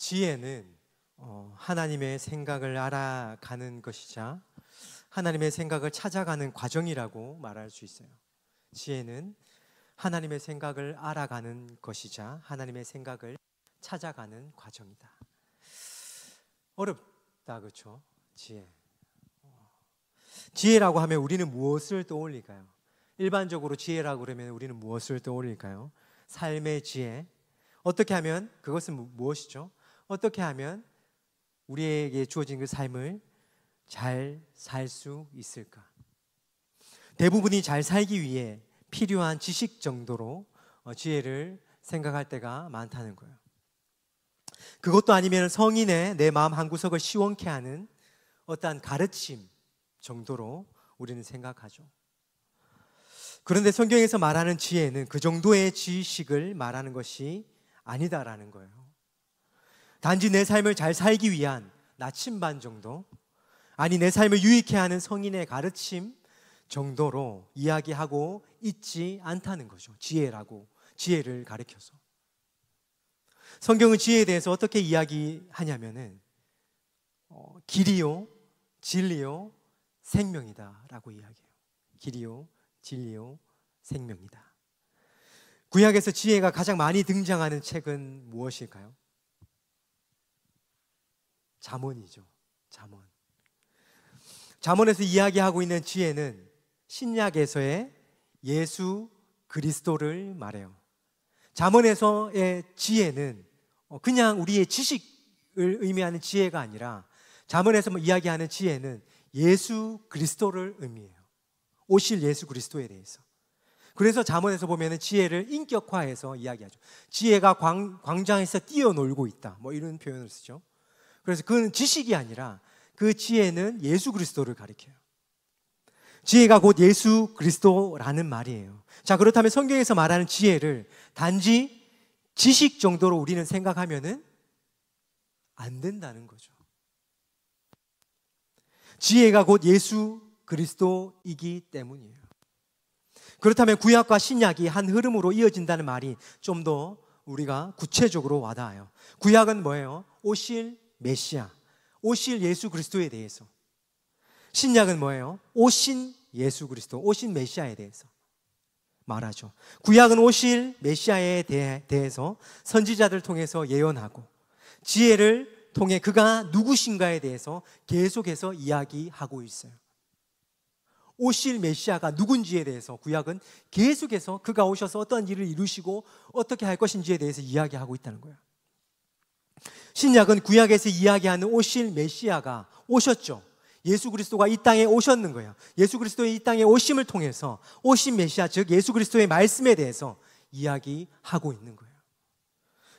지혜는 하나님의 생각을 알아가는 것이자 하나님의 생각을 찾아가는 과정이라고 말할 수 있어요. 지혜는 하나님의 생각을 알아가는 것이자 하나님의 생각을 찾아가는 과정이다. 어렵다, 그렇죠? 지혜라고 하면 우리는 무엇을 떠올릴까요? 일반적으로 지혜라고 그러면 우리는 무엇을 떠올릴까요? 삶의 지혜. 어떻게 하면, 그것은 무엇이죠? 어떻게 하면 우리에게 주어진 그 삶을 잘 살 수 있을까? 대부분이 잘 살기 위해 필요한 지식 정도로 지혜를 생각할 때가 많다는 거예요. 그것도 아니면 성인의 내 마음 한구석을 시원케 하는 어떠한 가르침 정도로 우리는 생각하죠. 그런데 성경에서 말하는 지혜는 그 정도의 지식을 말하는 것이 아니다라는 거예요. 단지 내 삶을 잘 살기 위한 나침반 정도, 아니 내 삶을 유익해 하는 성인의 가르침 정도로 이야기하고 있지 않다는 거죠. 지혜를 가리켜서. 성경은 지혜에 대해서 어떻게 이야기하냐면은 길이요, 진리요, 생명이다 라고 이야기해요. 길이요, 진리요, 생명이다. 구약에서 지혜가 가장 많이 등장하는 책은 무엇일까요? 잠언이죠. 잠언에서 이야기하고 있는 지혜는 신약에서의 예수 그리스도를 말해요. 잠언에서의 지혜는 그냥 우리의 지식을 의미하는 지혜가 아니라 잠언에서 이야기하는 지혜는 예수 그리스도를 의미해요. 오실 예수 그리스도에 대해서. 그래서 잠언에서 보면 지혜를 인격화해서 이야기하죠. 지혜가 광장에서 뛰어놀고 있다, 뭐 이런 표현을 쓰죠. 그래서 그건 지식이 아니라 그 지혜는 예수 그리스도를 가리켜요. 지혜가 곧 예수 그리스도라는 말이에요. 자, 그렇다면 성경에서 말하는 지혜를 단지 지식 정도로 우리는 생각하면은 안 된다는 거죠. 지혜가 곧 예수 그리스도이기 때문이에요. 그렇다면 구약과 신약이 한 흐름으로 이어진다는 말이 좀 더 우리가 구체적으로 와닿아요. 구약은 뭐예요? 오실 메시아, 오실 예수 그리스도에 대해서. 신약은 뭐예요? 오신 예수 그리스도, 오신 메시아에 대해서 말하죠. 구약은 오실 메시아에 대해서 선지자들 통해서 예언하고, 지혜를 통해 그가 누구신가에 대해서 계속해서 이야기하고 있어요. 오실 메시아가 누군지에 대해서 구약은 계속해서 그가 오셔서 어떤 일을 이루시고 어떻게 할 것인지에 대해서 이야기하고 있다는 거예요. 신약은 구약에서 이야기하는 오실 메시아가 오셨죠. 예수 그리스도가 이 땅에 오셨는 거예요. 예수 그리스도의 이 땅에 오심을 통해서 오신 메시아, 즉 예수 그리스도의 말씀에 대해서 이야기하고 있는 거예요.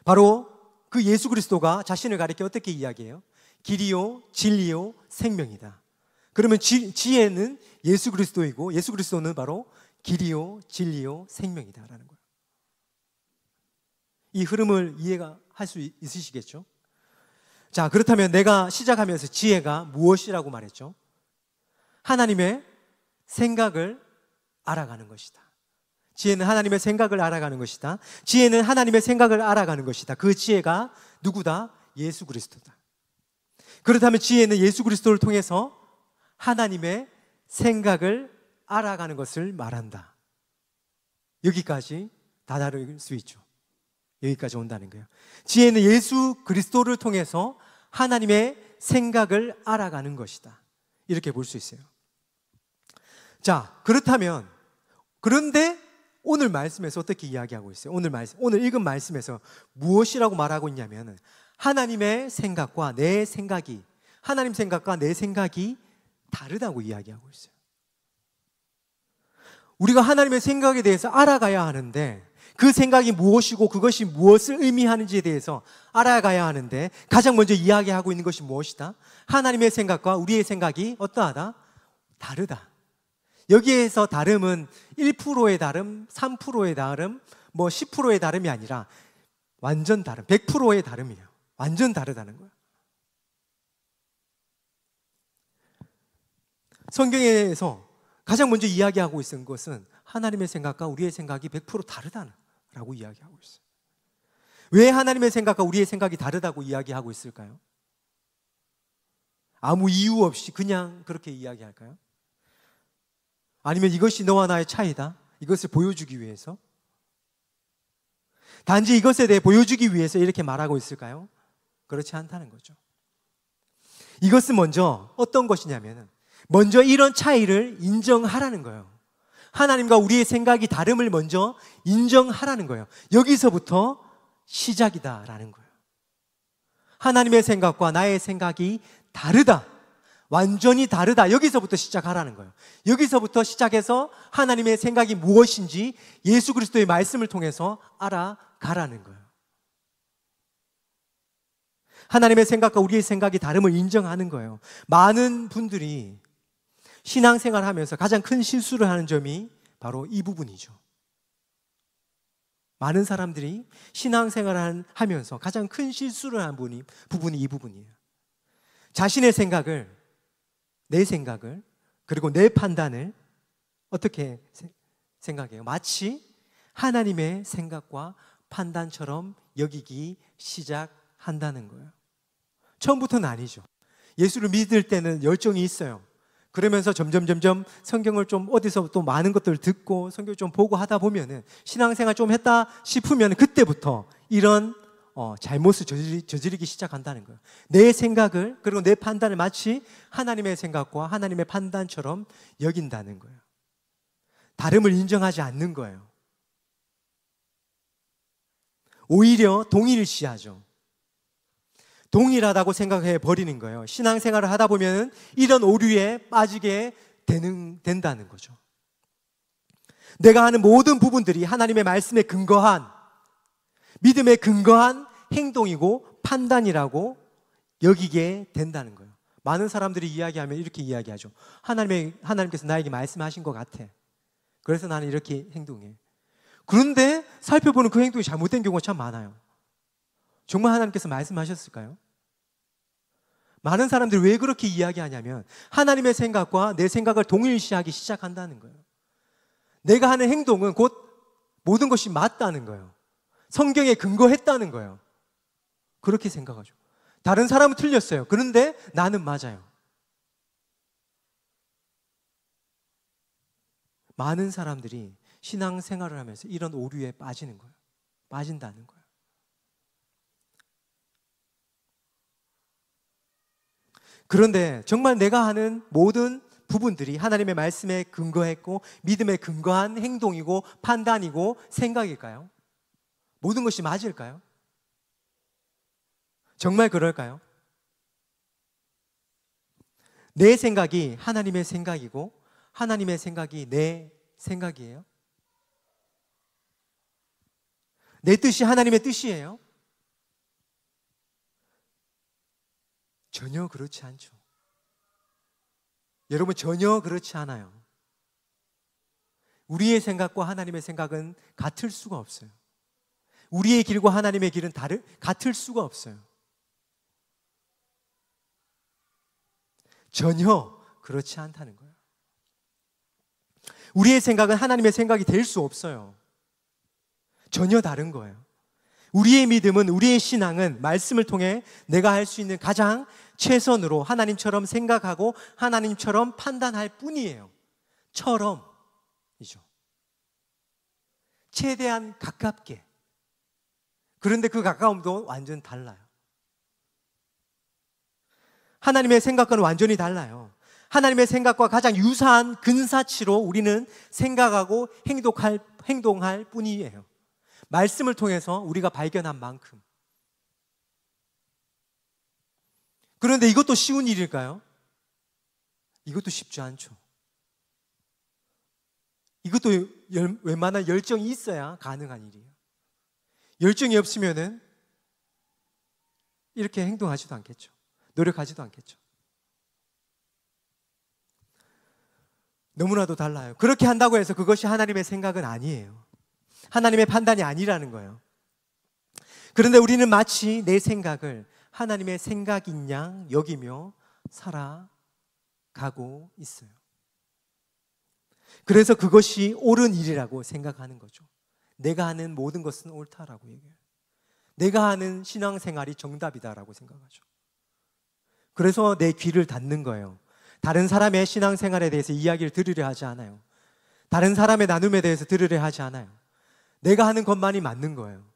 바로 그 예수 그리스도가 자신을 가리켜 어떻게 이야기해요? 길이요, 진리요, 생명이다. 그러면 지혜는 예수 그리스도이고 예수 그리스도는 바로 길이요, 진리요, 생명이다라는 거예요. 이 흐름을 이해가 할 수 있으시겠죠? 자, 그렇다면 내가 시작하면서 지혜가 무엇이라고 말했죠? 하나님의 생각을 알아가는 것이다. 지혜는 하나님의 생각을 알아가는 것이다. 지혜는 하나님의 생각을 알아가는 것이다. 그 지혜가 누구다? 예수 그리스도다. 그렇다면 지혜는 예수 그리스도를 통해서 하나님의 생각을 알아가는 것을 말한다. 여기까지 다다를 수 있죠. 여기까지 온다는 거예요. 지혜는 예수 그리스도를 통해서 하나님의 생각을 알아가는 것이다. 이렇게 볼 수 있어요. 자, 그렇다면 그런데 오늘 말씀에서 어떻게 이야기하고 있어요? 오늘 읽은 말씀에서 무엇이라고 말하고 있냐면 하나님의 생각과 내 생각이, 하나님 생각과 내 생각이 다르다고 이야기하고 있어요. 우리가 하나님의 생각에 대해서 알아가야 하는데, 그 생각이 무엇이고 그것이 무엇을 의미하는지에 대해서 알아가야 하는데, 가장 먼저 이야기하고 있는 것이 무엇이다? 하나님의 생각과 우리의 생각이 어떠하다? 다르다. 여기에서 다름은 1%의 다름, 3%의 다름, 10%의 다름이 아니라 완전 다름, 100%의 다름이에요. 완전 다르다는 거예요. 성경에서 가장 먼저 이야기하고 있는 것은 하나님의 생각과 우리의 생각이 100% 다르다라고 이야기하고 있어요. 왜 하나님의 생각과 우리의 생각이 다르다고 이야기하고 있을까요? 아무 이유 없이 그냥 그렇게 이야기할까요? 아니면 이것이 너와 나의 차이다? 이것을 보여주기 위해서? 단지 이것에 대해 보여주기 위해서 이렇게 말하고 있을까요? 그렇지 않다는 거죠. 이것은 먼저 어떤 것이냐면 먼저 이런 차이를 인정하라는 거예요. 하나님과 우리의 생각이 다름을 먼저 인정하라는 거예요. 여기서부터 시작이다라는 거예요. 하나님의 생각과 나의 생각이 다르다. 완전히 다르다. 여기서부터 시작하라는 거예요. 여기서부터 시작해서 하나님의 생각이 무엇인지 예수 그리스도의 말씀을 통해서 알아가라는 거예요. 하나님의 생각과 우리의 생각이 다름을 인정하는 거예요. 많은 분들이 신앙생활을 하면서 가장 큰 실수를 하는 점이 바로 이 부분이죠. 많은 사람들이 신앙생활을 하면서 가장 큰 실수를 하는 부분이 이 부분이에요. 자신의 생각을, 내 생각을, 그리고 내 판단을 어떻게 생각해요? 마치 하나님의 생각과 판단처럼 여기기 시작한다는 거예요. 처음부터는 아니죠. 예수를 믿을 때는 열정이 있어요. 그러면서 점점 성경을 좀 어디서 또 많은 것들을 듣고 성경을 좀 보고 하다 보면은 신앙생활 좀 했다 싶으면 그때부터 이런 잘못을 저지르기 시작한다는 거예요. 내 생각을 그리고 내 판단을 마치 하나님의 생각과 하나님의 판단처럼 여긴다는 거예요. 다름을 인정하지 않는 거예요. 오히려 동일시하죠. 동일하다고 생각해 버리는 거예요. 신앙생활을 하다 보면 이런 오류에 빠지게 된다는 거죠. 내가 하는 모든 부분들이 하나님의 말씀에 근거한, 믿음에 근거한 행동이고 판단이라고 여기게 된다는 거예요. 많은 사람들이 이야기하면 이렇게 이야기하죠. 하나님께서 나에게 말씀하신 것 같아. 그래서 나는 이렇게 행동해. 그런데 살펴보는 그 행동이 잘못된 경우가 참 많아요. 정말 하나님께서 말씀하셨을까요? 많은 사람들이 왜 그렇게 이야기하냐면 하나님의 생각과 내 생각을 동일시하기 시작한다는 거예요. 내가 하는 행동은 곧 모든 것이 맞다는 거예요. 성경에 근거했다는 거예요. 그렇게 생각하죠. 다른 사람은 틀렸어요. 그런데 나는 맞아요. 많은 사람들이 신앙생활을 하면서 이런 오류에 빠지는 거예요. 빠진다는 거예요. 그런데 정말 내가 하는 모든 부분들이 하나님의 말씀에 근거했고 믿음에 근거한 행동이고 판단이고 생각일까요? 모든 것이 맞을까요? 정말 그럴까요? 내 생각이 하나님의 생각이고 하나님의 생각이 내 생각이에요? 내 뜻이 하나님의 뜻이에요? 전혀 그렇지 않죠. 여러분, 전혀 그렇지 않아요. 우리의 생각과 하나님의 생각은 같을 수가 없어요. 우리의 길과 하나님의 길은 같을 수가 없어요. 전혀 그렇지 않다는 거예요. 우리의 생각은 하나님의 생각이 될 수 없어요. 전혀 다른 거예요. 우리의 믿음은, 우리의 신앙은 말씀을 통해 내가 할 수 있는 가장 최선으로 하나님처럼 생각하고 하나님처럼 판단할 뿐이에요. 처럼이죠. 최대한 가깝게. 그런데 그 가까움도 완전 달라요. 하나님의 생각과는 완전히 달라요. 하나님의 생각과 가장 유사한 근사치로 우리는 생각하고 행동할 뿐이에요. 말씀을 통해서 우리가 발견한 만큼. 그런데 이것도 쉬운 일일까요? 이것도 쉽지 않죠. 이것도 웬만한 열정이 있어야 가능한 일이에요. 열정이 없으면은 이렇게 행동하지도 않겠죠. 노력하지도 않겠죠. 너무나도 달라요. 그렇게 한다고 해서 그것이 하나님의 생각은 아니에요. 하나님의 판단이 아니라는 거예요. 그런데 우리는 마치 내 생각을 하나님의 생각인 양 여기며 살아가고 있어요. 그래서 그것이 옳은 일이라고 생각하는 거죠. 내가 하는 모든 것은 옳다라고 얘기해요. 내가 하는 신앙생활이 정답이다라고 생각하죠. 그래서 내 귀를 닫는 거예요. 다른 사람의 신앙생활에 대해서 이야기를 들으려 하지 않아요. 다른 사람의 나눔에 대해서 들으려 하지 않아요. 내가 하는 것만이 맞는 거예요.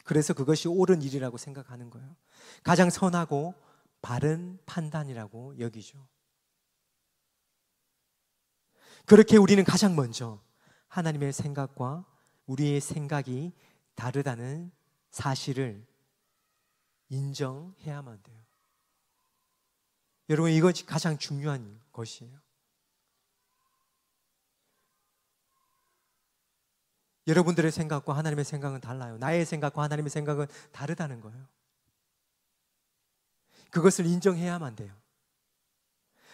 그래서 그것이 옳은 일이라고 생각하는 거예요. 가장 선하고 바른 판단이라고 여기죠. 그렇게 우리는 가장 먼저 하나님의 생각과 우리의 생각이 다르다는 사실을 인정해야만 돼요. 여러분, 이것이 가장 중요한 것이에요. 여러분들의 생각과 하나님의 생각은 달라요. 나의 생각과 하나님의 생각은 다르다는 거예요. 그것을 인정해야만 돼요.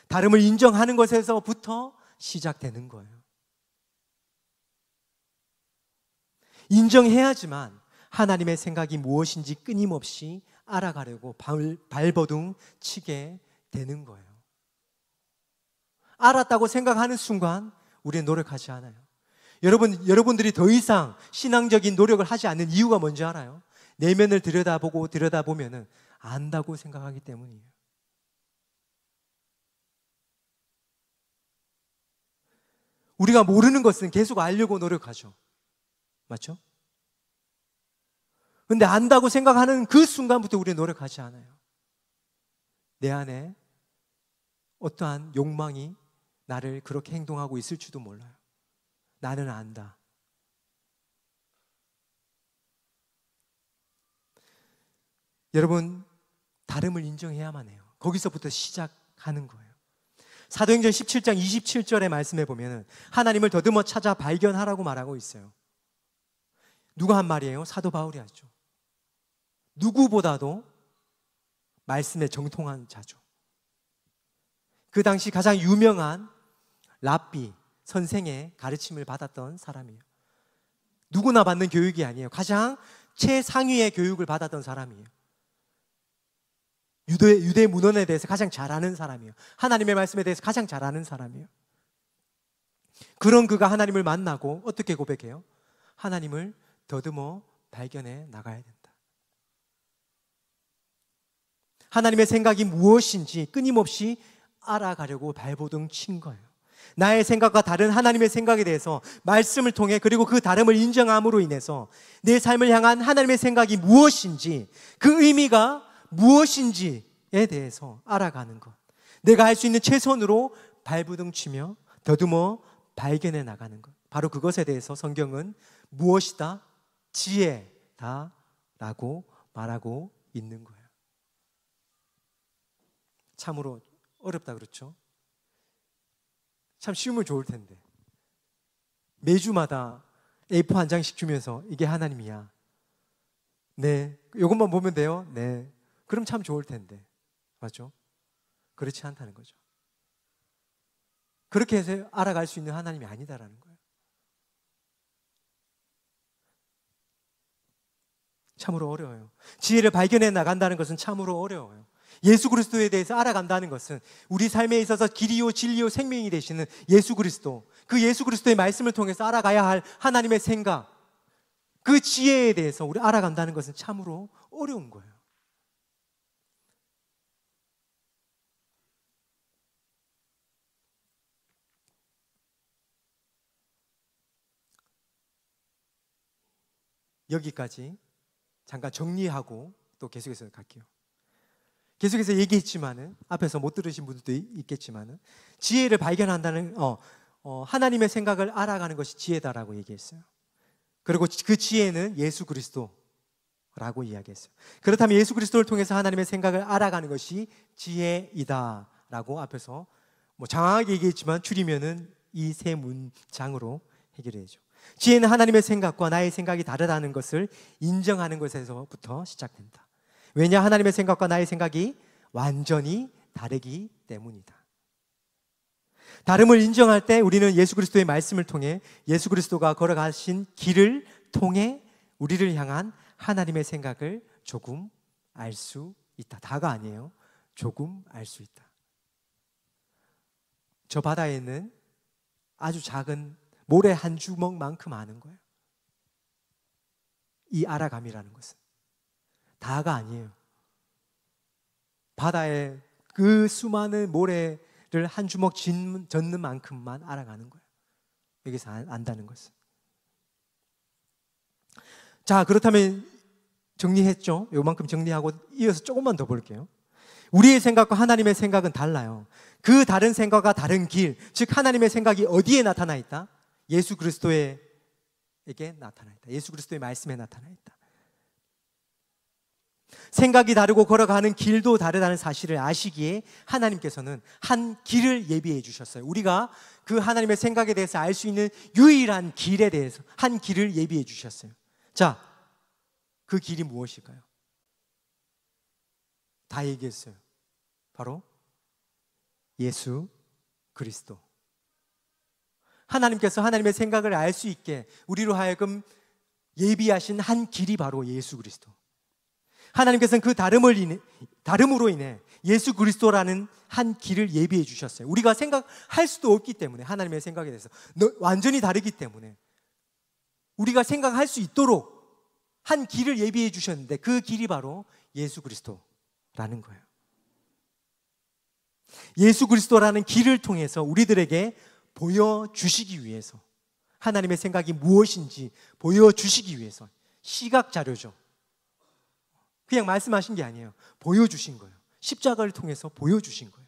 다름을 인정하는 것에서부터 시작되는 거예요. 인정해야지만 하나님의 생각이 무엇인지 끊임없이 알아가려고 발버둥 치게 되는 거예요. 알았다고 생각하는 순간 우리는 노력하지 않아요. 여러분들이 더 이상 신앙적인 노력을 하지 않는 이유가 뭔지 알아요? 내면을 들여다보면은 안다고 생각하기 때문이에요. 우리가 모르는 것은 계속 알려고 노력하죠. 맞죠? 근데 안다고 생각하는 그 순간부터 우리는 노력하지 않아요. 내 안에 어떠한 욕망이 나를 그렇게 행동하고 있을지도 몰라요. 나는 안다. 여러분, 다름을 인정해야만 해요. 거기서부터 시작하는 거예요. 사도행전 17장 27절의 말씀에 보면 하나님을 더듬어 찾아 발견하라고 말하고 있어요. 누가 한 말이에요? 사도 바울이 하죠. 누구보다도 말씀에 정통한 자죠. 그 당시 가장 유명한 랍비, 선생의 가르침을 받았던 사람이에요. 누구나 받는 교육이 아니에요. 가장 최상위의 교육을 받았던 사람이에요. 유대 문헌에 대해서 가장 잘 아는 사람이에요. 하나님의 말씀에 대해서 가장 잘 아는 사람이에요. 그런 그가 하나님을 만나고 어떻게 고백해요? 하나님을 더듬어 발견해 나가야 된다. 하나님의 생각이 무엇인지 끊임없이 알아가려고 발버둥 친 거예요. 나의 생각과 다른 하나님의 생각에 대해서 말씀을 통해 그리고 그 다름을 인정함으로 인해서 내 삶을 향한 하나님의 생각이 무엇인지, 그 의미가 무엇인지에 대해서 알아가는 것, 내가 할 수 있는 최선으로 발버둥 치며 더듬어 발견해 나가는 것, 바로 그것에 대해서 성경은 무엇이다? 지혜다 라고 말하고 있는 거예요. 참으로 어렵다 그렇죠? 참 쉬우면 좋을 텐데 매주마다 A4 한 장씩 주면서 이게 하나님이야, 네, 이것만 보면 돼요, 네, 그럼 참 좋을 텐데, 맞죠? 그렇지 않다는 거죠. 그렇게 해서 알아갈 수 있는 하나님이 아니다라는 거예요. 참으로 어려워요. 지혜를 발견해 나간다는 것은 참으로 어려워요. 예수 그리스도에 대해서 알아간다는 것은 우리 삶에 있어서 길이요 진리요 생명이 되시는 예수 그리스도, 그 예수 그리스도의 말씀을 통해서 알아가야 할 하나님의 생각, 그 지혜에 대해서 우리 알아간다는 것은 참으로 어려운 거예요. 여기까지 잠깐 정리하고 또 계속해서 갈게요. 계속해서 얘기했지만은 앞에서 못 들으신 분들도 있겠지만은 지혜를 발견한다는 하나님의 생각을 알아가는 것이 지혜다라고 얘기했어요. 그리고 그 지혜는 예수 그리스도라고 이야기했어요. 그렇다면 예수 그리스도를 통해서 하나님의 생각을 알아가는 것이 지혜이다라고 앞에서 장황하게 얘기했지만 줄이면은 이 세 문장으로 해결해야죠. 지혜는 하나님의 생각과 나의 생각이 다르다는 것을 인정하는 것에서부터 시작된다. 왜냐? 하나님의 생각과 나의 생각이 완전히 다르기 때문이다. 다름을 인정할 때 우리는 예수 그리스도의 말씀을 통해 예수 그리스도가 걸어가신 길을 통해 우리를 향한 하나님의 생각을 조금 알 수 있다. 다가 아니에요. 조금 알 수 있다. 저 바다에는 아주 작은 모래 한 주먹만큼 아는 거예요. 이 알아감이라는 것은 다가 아니에요. 바다에 그 수많은 모래를 한 주먹 젓는 만큼만 알아가는 거예요. 여기서 안다는 것은. 자, 그렇다면 정리했죠? 요만큼 정리하고 이어서 조금만 더 볼게요. 우리의 생각과 하나님의 생각은 달라요. 그 다른 생각과 다른 길, 즉 하나님의 생각이 어디에 나타나 있다? 예수 그리스도에게 나타나 있다. 예수 그리스도의 말씀에 나타나 있다. 생각이 다르고 걸어가는 길도 다르다는 사실을 아시기에 하나님께서는 한 길을 예비해 주셨어요. 우리가 그 하나님의 생각에 대해서 알 수 있는 유일한 길에 대해서 한 길을 예비해 주셨어요. 자, 그 길이 무엇일까요? 다 얘기했어요. 바로 예수 그리스도. 하나님께서 하나님의 생각을 알 수 있게 우리로 하여금 예비하신 한 길이 바로 예수 그리스도. 하나님께서는 그 다름으로 인해 예수 그리스도라는 한 길을 예비해 주셨어요. 우리가 생각할 수도 없기 때문에, 하나님의 생각에 대해서 완전히 다르기 때문에 우리가 생각할 수 있도록 한 길을 예비해 주셨는데, 그 길이 바로 예수 그리스도라는 거예요. 예수 그리스도라는 길을 통해서 우리들에게 보여주시기 위해서, 하나님의 생각이 무엇인지 보여주시기 위해서, 시각 자료죠. 그냥 말씀하신 게 아니에요. 보여주신 거예요. 십자가를 통해서 보여주신 거예요.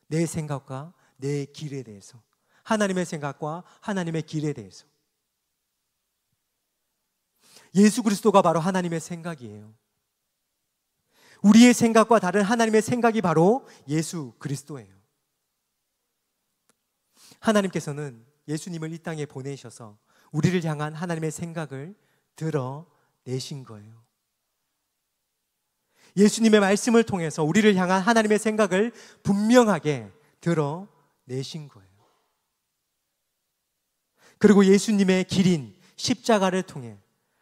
내 생각과 내 길에 대해서, 하나님의 생각과 하나님의 길에 대해서. 예수 그리스도가 바로 하나님의 생각이에요. 우리의 생각과 다른 하나님의 생각이 바로 예수 그리스도예요. 하나님께서는 예수님을 이 땅에 보내셔서 우리를 향한 하나님의 생각을 드러내신 거예요. 예수님의 말씀을 통해서 우리를 향한 하나님의 생각을 분명하게 드러내신 거예요. 그리고 예수님의 길인 십자가를 통해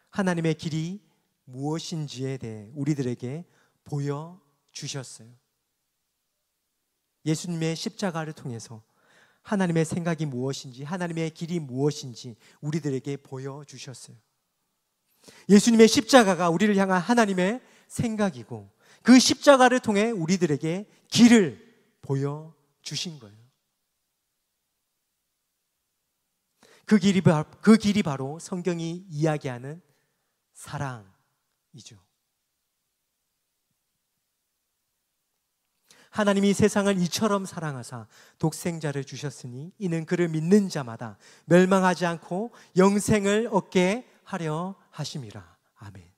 하나님의 길이 무엇인지에 대해 우리들에게 보여주셨어요. 예수님의 십자가를 통해서 하나님의 생각이 무엇인지, 하나님의 길이 무엇인지 우리들에게 보여주셨어요. 예수님의 십자가가 우리를 향한 하나님의 생각이고, 그 십자가를 통해 우리들에게 길을 보여주신 거예요. 그 길이 바로 성경이 이야기하는 사랑이죠. 하나님이 세상을 이처럼 사랑하사 독생자를 주셨으니 이는 그를 믿는 자마다 멸망하지 않고 영생을 얻게 하려 하심이라. 아멘.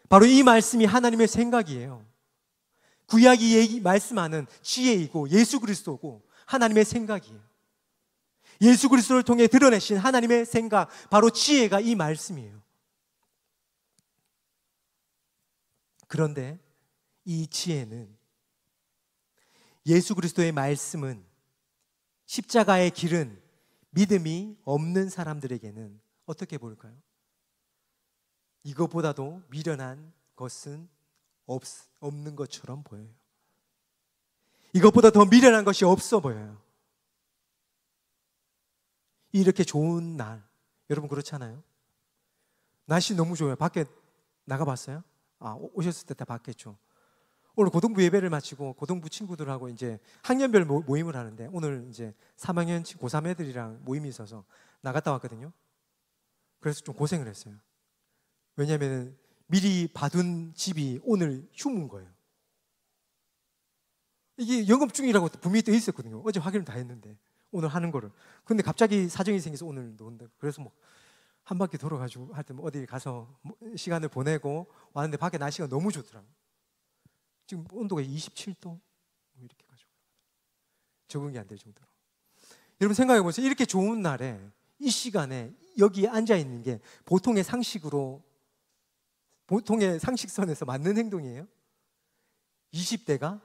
바로 이 말씀이 하나님의 생각이에요. 구약이 말씀하는 지혜이고 예수 그리스도고 하나님의 생각이에요. 예수 그리스도를 통해 드러내신 하나님의 생각, 바로 지혜가 이 말씀이에요. 그런데 이 지혜는, 예수 그리스도의 말씀은, 십자가의 길은 믿음이 없는 사람들에게는 어떻게 보일까요? 이것보다도 미련한 것은 없는 것처럼 보여요. 이것보다 더 미련한 것이 없어 보여요. 이렇게 좋은 날, 여러분 그렇잖아요? 날씨 너무 좋아요. 밖에 나가봤어요? 오셨을 때 다 봤겠죠. 오늘 고등부 예배를 마치고 고등부 친구들하고 이제 학년별 모임을 하는데, 오늘 이제 3학년 고3 애들이랑 모임이 있어서 나갔다 왔거든요. 그래서 좀 고생을 했어요. 왜냐하면 미리 봐둔 집이 오늘 휴무인 거예요. 이게 영업 중이라고 분명히 떠 있었거든요. 어제 확인을 다 했는데, 오늘 하는 거를. 근데 갑자기 사정이 생겨서 오늘 논다. 그래서 뭐 한 바퀴 돌아가지고 하여튼 어디 가서 시간을 보내고 왔는데, 밖에 날씨가 너무 좋더라고요. 지금 온도가 27도 이렇게 가지고 적응이 안 될 정도로. 여러분 생각해 보세요. 이렇게 좋은 날에 이 시간에 여기 앉아 있는 게 보통의 상식선에서 맞는 행동이에요? 20대가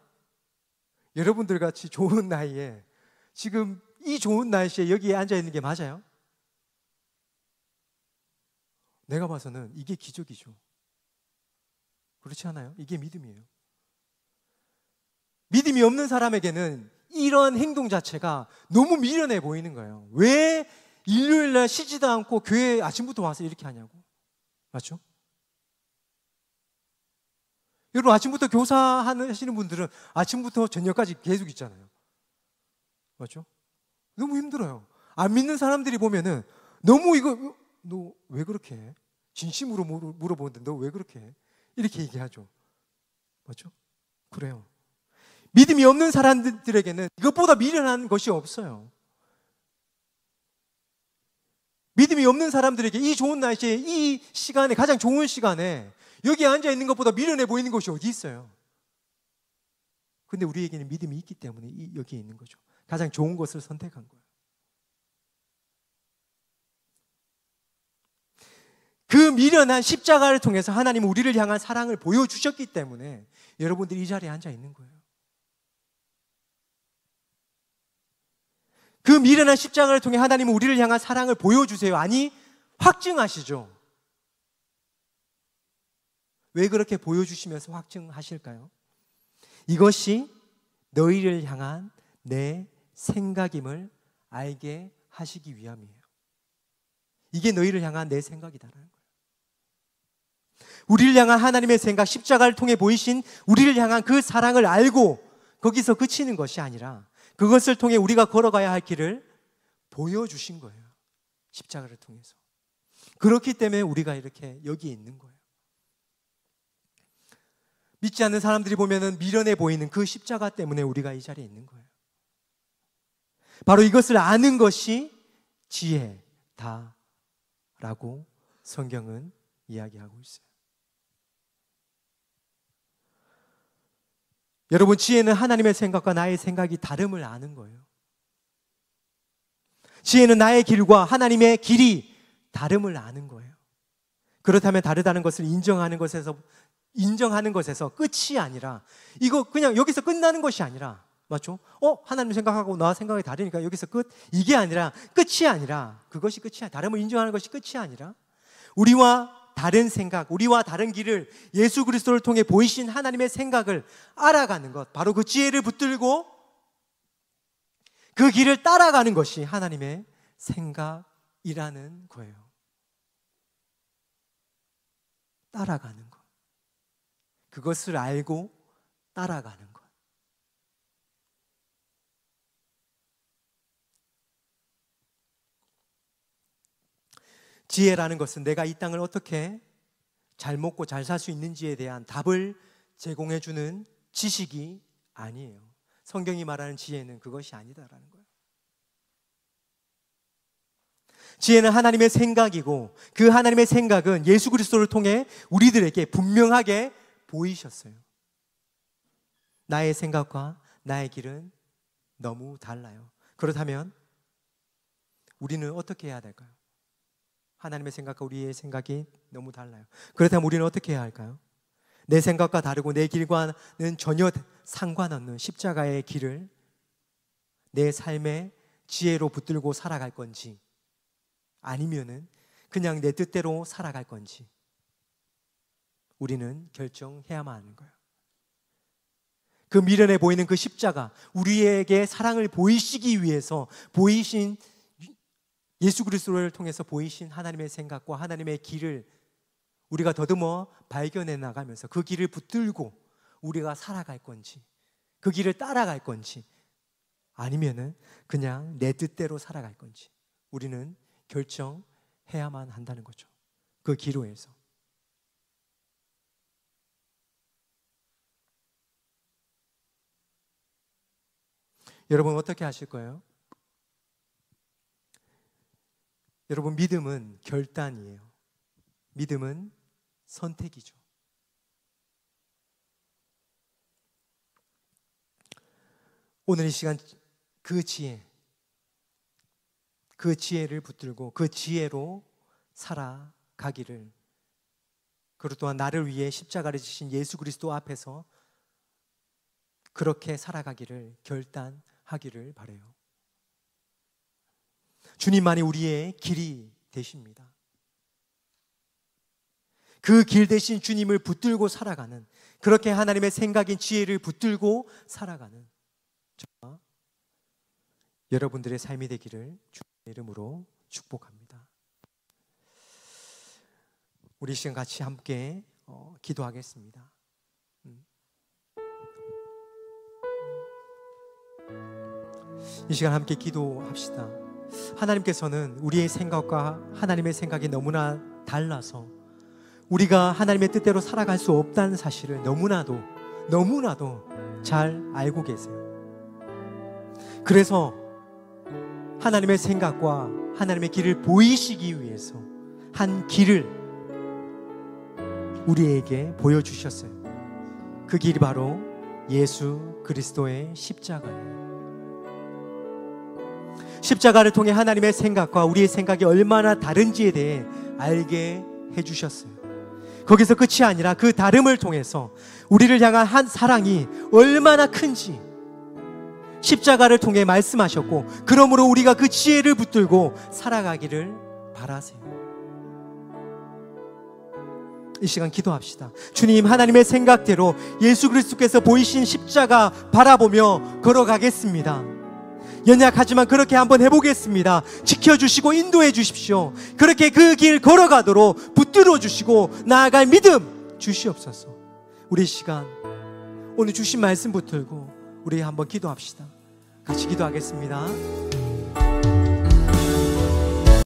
여러분들 같이 좋은 나이에 지금 이 좋은 날씨에 여기에 앉아 있는 게 맞아요? 내가 봐서는 이게 기적이죠. 그렇지 않아요? 이게 믿음이에요. 믿음이 없는 사람에게는 이런 행동 자체가 너무 미련해 보이는 거예요. 왜 일요일날 쉬지도 않고 교회에 아침부터 와서 이렇게 하냐고. 맞죠? 여러분, 아침부터 교사 하시는 분들은 아침부터 저녁까지 계속 있잖아요. 맞죠? 너무 힘들어요. 안 믿는 사람들이 보면은 너무 이거, 너 왜 그렇게 해? 진심으로 물어보는데 너 왜 그렇게 해? 이렇게 얘기하죠. 맞죠? 그래요. 믿음이 없는 사람들에게는 이것보다 미련한 것이 없어요. 믿음이 없는 사람들에게 이 좋은 날씨에, 이 시간에, 가장 좋은 시간에 여기 앉아 있는 것보다 미련해 보이는 것이 어디 있어요? 근데 우리에게는 믿음이 있기 때문에 여기에 있는 거죠. 가장 좋은 것을 선택한 거예요. 그 미련한 십자가를 통해서 하나님은 우리를 향한 사랑을 보여주셨기 때문에 여러분들이 이 자리에 앉아 있는 거예요. 그 미련한 십자가를 통해 하나님은 우리를 향한 사랑을 보여주세요. 아니, 확증하시죠. 왜 그렇게 보여주시면서 확증하실까요? 이것이 너희를 향한 내 생각임을 알게 하시기 위함이에요. 이게 너희를 향한 내 생각이다라는 거예요. 우리를 향한 하나님의 생각, 십자가를 통해 보이신 우리를 향한 그 사랑을 알고 거기서 그치는 것이 아니라 그것을 통해 우리가 걸어가야 할 길을 보여주신 거예요. 십자가를 통해서. 그렇기 때문에 우리가 이렇게 여기에 있는 거예요. 믿지 않는 사람들이 보면은 미련해 보이는 그 십자가 때문에 우리가 이 자리에 있는 거예요. 바로 이것을 아는 것이 지혜다라고 성경은 이야기하고 있어요. 여러분, 지혜는 하나님의 생각과 나의 생각이 다름을 아는 거예요. 지혜는 나의 길과 하나님의 길이 다름을 아는 거예요. 그렇다면 다르다는 것을 인정하는 것에서 끝이 아니라, 이거 그냥 여기서 끝나는 것이 아니라, 맞죠? 하나님 생각하고 나 생각이 다르니까 여기서 끝? 이게 아니라, 끝이 아니라, 그것이 끝이야. 다름을 인정하는 것이 끝이 아니라, 우리와 다른 생각, 우리와 다른 길을 예수 그리스도를 통해 보이신 하나님의 생각을 알아가는 것, 바로 그 지혜를 붙들고 그 길을 따라가는 것이 하나님의 생각이라는 거예요. 따라가는 것. 그것을 알고 따라가는 것. 지혜라는 것은 내가 이 땅을 어떻게 잘 먹고 잘 살 수 있는지에 대한 답을 제공해주는 지식이 아니에요. 성경이 말하는 지혜는 그것이 아니다라는 거예요. 지혜는 하나님의 생각이고, 그 하나님의 생각은 예수 그리스도를 통해 우리들에게 분명하게 보이셨어요. 나의 생각과 나의 길은 너무 달라요. 그렇다면 우리는 어떻게 해야 될까요? 하나님의 생각과 우리의 생각이 너무 달라요. 그렇다면 우리는 어떻게 해야 할까요? 내 생각과 다르고 내 길과는 전혀 상관없는 십자가의 길을 내 삶의 지혜로 붙들고 살아갈 건지, 아니면은 그냥 내 뜻대로 살아갈 건지 우리는 결정해야만 하는 거예요. 그 미련해 보이는 그 십자가, 우리에게 사랑을 보이시기 위해서 보이신 예수 그리스도를 통해서 보이신 하나님의 생각과 하나님의 길을 우리가 더듬어 발견해 나가면서 그 길을 붙들고 우리가 살아갈 건지, 그 길을 따라갈 건지, 아니면은 그냥 내 뜻대로 살아갈 건지 우리는 결정해야만 한다는 거죠. 그 기로에서. 여러분 어떻게 하실 거예요? 여러분, 믿음은 결단이에요. 믿음은 선택이죠. 오늘 이 시간 그 지혜를 붙들고 그 지혜로 살아가기를, 그리고 또한 나를 위해 십자가를 지신 예수 그리스도 앞에서 그렇게 살아가기를 결단하기를 바라요. 주님만이 우리의 길이 되십니다. 그 길 대신 주님을 붙들고 살아가는, 그렇게 하나님의 생각인 지혜를 붙들고 살아가는 저와 여러분들의 삶이 되기를 주님의 이름으로 축복합니다. 우리 시간 같이 함께 기도하겠습니다. 이 시간 함께 기도합시다. 하나님께서는 우리의 생각과 하나님의 생각이 너무나 달라서 우리가 하나님의 뜻대로 살아갈 수 없다는 사실을 너무나도 잘 알고 계세요. 그래서 하나님의 생각과 하나님의 길을 보이시기 위해서 한 길을 우리에게 보여주셨어요. 그 길이 바로 예수 그리스도의 십자가예요. 십자가를 통해 하나님의 생각과 우리의 생각이 얼마나 다른지에 대해 알게 해주셨어요. 거기서 끝이 아니라 그 다름을 통해서 우리를 향한 한 사랑이 얼마나 큰지 십자가를 통해 말씀하셨고, 그러므로 우리가 그 지혜를 붙들고 살아가기를 바라세요. 이 시간 기도합시다. 주님, 하나님의 생각대로 예수 그리스도께서 보이신 십자가 바라보며 걸어가겠습니다. 연약하지만 그렇게 한번 해보겠습니다. 지켜주시고 인도해 주십시오. 그렇게 그 길 걸어가도록 붙들어 주시고 나아갈 믿음 주시옵소서. 우리 시간 오늘 주신 말씀 붙들고 우리 한번 기도합시다. 같이 기도하겠습니다.